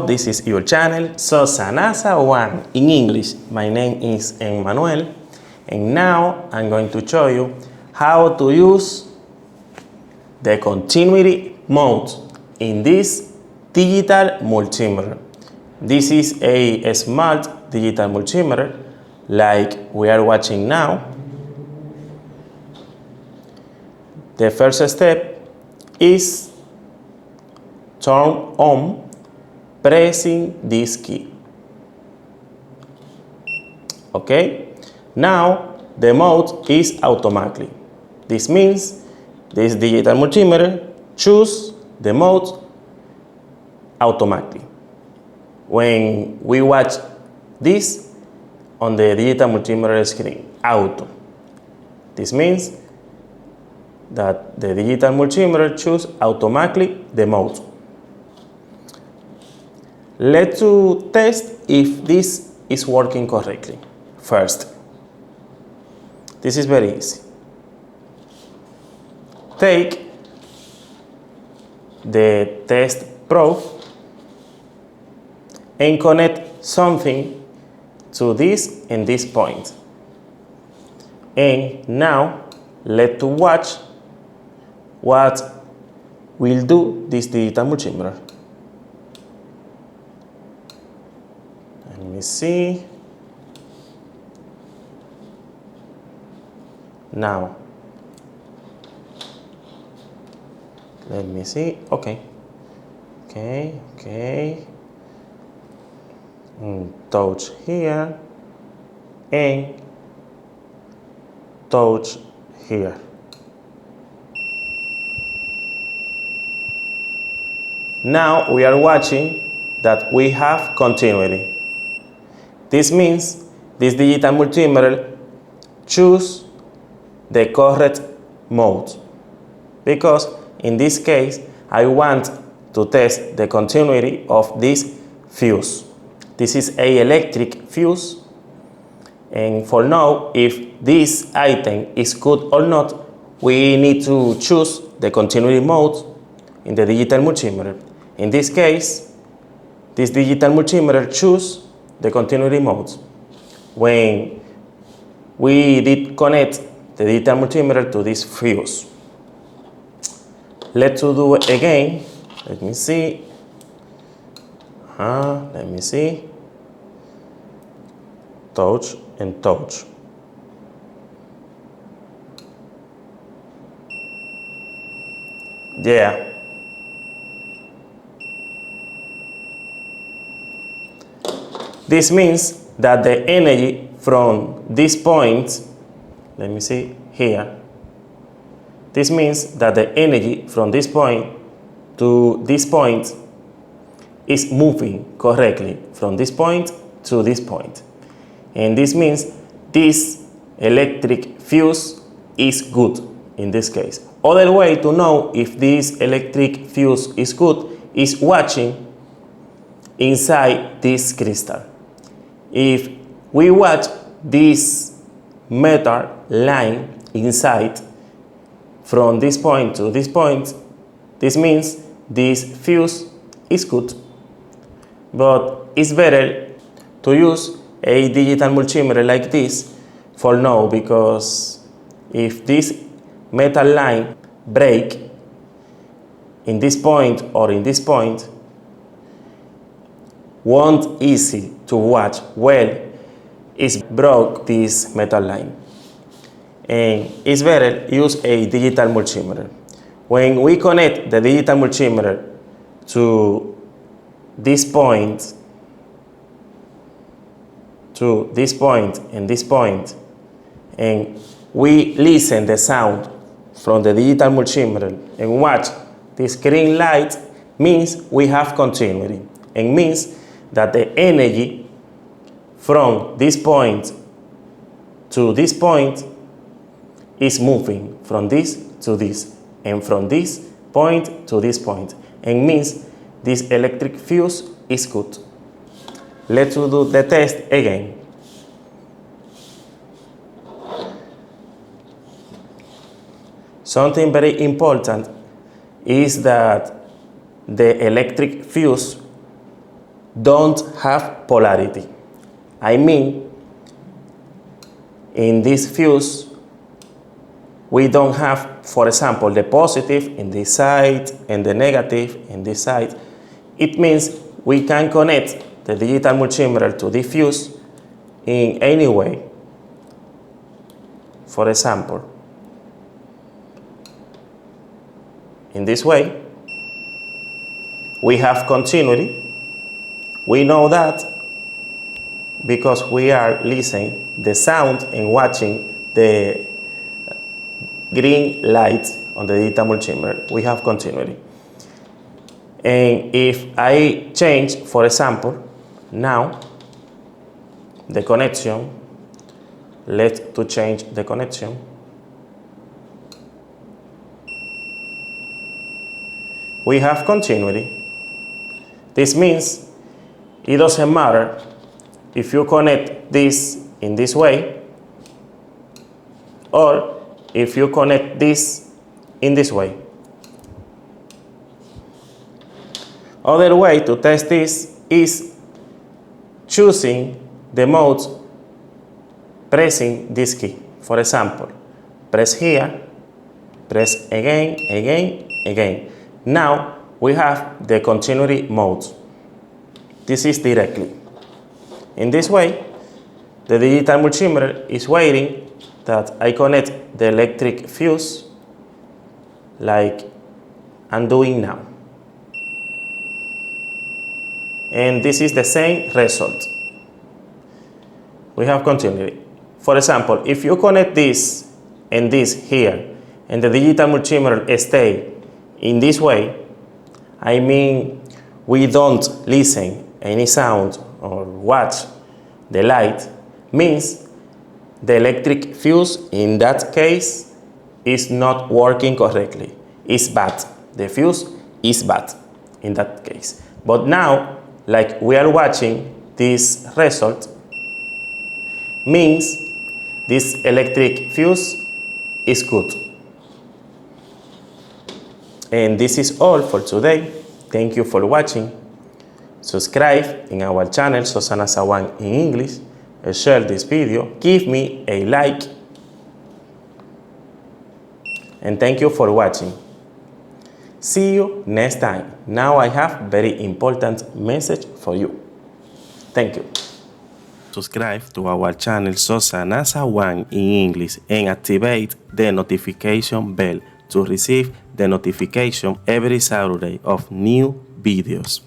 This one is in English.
Hello, this is your channel Sosanasa 1 in English. My name is Emmanuel, and now I'm going to show you how to use the continuity mode in this digital multimeter. This is a smart digital multimeter like we are watching now. The first step is turn on pressing this key. Okay, now the mode is automatically. This means this digital multimeter choose the mode automatically. When we watch this on the digital multimeter screen, auto. This means that the digital multimeter choose automatically the mode. Let's test if this is working correctly. First, this is very easy. Take the test probe and connect something to this and this point. And now let's watch what will do this digital multimeter. Let me see. Now, let me see. Okay. Touch here and touch here. Now we are watching that we have continuity. This means this digital multimeter choose the correct mode, because in this case I want to test the continuity of this fuse. This is an electric fuse, and for now, if this item is good or not, we need to choose the continuity mode in the digital multimeter. In this case, this digital multimeter choose the continuity mode. When we did connect the digital multimeter to this fuse. Let's do it again. Let me see. Let me see. Touch and touch. Yeah. This means that the energy from this point, let me see here. This means that the energy from this point to this point is moving correctly from this point to this point. And this means this electric fuse is good in this case. Other way to know if this electric fuse is good is watching inside this crystal. If we watch this metal line inside from this point to this point, this means this fuse is good. But it's better to use a digital multimeter like this for now, because if this metal line break in this point or in this point, won't easy to watch well is broke this metal line. And it's better use a digital multimeter. When we connect the digital multimeter to this point, and this point, and we listen the sound from the digital multimeter and watch this green light, means we have continuity, and means that the energy from this point to this point is moving from this to this, and from this point to this point, and means this electric fuse is good. Let's do the test again. Something very important is that the electric fuse don't have polarity. I mean, in this fuse, we don't have, for example, the positive in this side and the negative in this side. It means we can connect the digital multimeter to the fuse in any way. For example, in this way, we have continuity. We know that because we are listening the sound and watching the green light on the digital multimeter. We have continuity. And if I change, for example, now the connection, let's to change the connection. We have continuity. This means it doesn't matter if you connect this in this way or if you connect this in this way. Other way to test this is choosing the modes pressing this key. For example, press here, press again, again, again. Now we have the continuity mode. This is directly. In this way, the digital multimeter is waiting that I connect the electric fuse like I'm doing now. And this is the same result. We have continuity. For example, if you connect this and this here, and the digital multimeter stay in this way, I mean we don't listen any sound or watch the light, means the electric fuse in that case is not working correctly. It's bad. The fuse is bad in that case. But now, like we are watching this result, means this electric fuse is good. And this is all for today. Thank you for watching. Subscribe in our channel Susana Sawan in English. Share this video. Give me a like. And thank you for watching. See you next time. Now I have very important message for you. Thank you. Subscribe to our channel Susana Sawan in English and activate the notification bell to receive the notification every Saturday of new videos.